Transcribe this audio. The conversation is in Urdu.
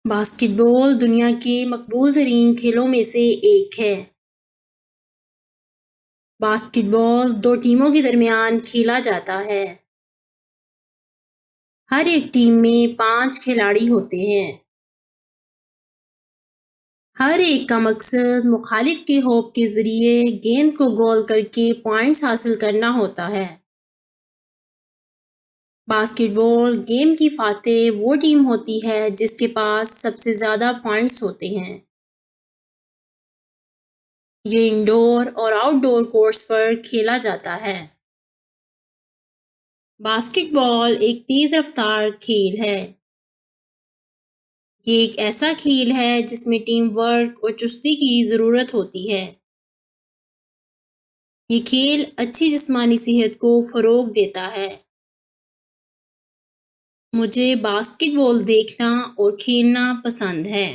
باسکٹ بال دنیا کے مقبول ترین کھیلوں میں سے ایک ہے۔ باسکٹ بال دو ٹیموں کے درمیان کھیلا جاتا ہے۔ ہر ایک ٹیم میں 5 کھلاڑی ہوتے ہیں۔ ہر ایک کا مقصد مخالف کے ہوپ کے ذریعے گیند کو گول کر کے پوائنٹس حاصل کرنا ہوتا ہے۔ باسکٹ بال گیم کی فاتح وہ ٹیم ہوتی ہے جس کے پاس سب سے زیادہ پوائنٹس ہوتے ہیں۔ یہ انڈور اور آؤٹ ڈور کورٹس پر کھیلا جاتا ہے۔ باسکٹ بال ایک تیز رفتار کھیل ہے۔ یہ ایک ایسا کھیل ہے جس میں ٹیم ورک اور چستی کی ضرورت ہوتی ہے۔ یہ کھیل اچھی جسمانی صحت کو فروغ دیتا ہے۔ مجھے باسکٹ بال دیکھنا اور کھیلنا پسند ہے۔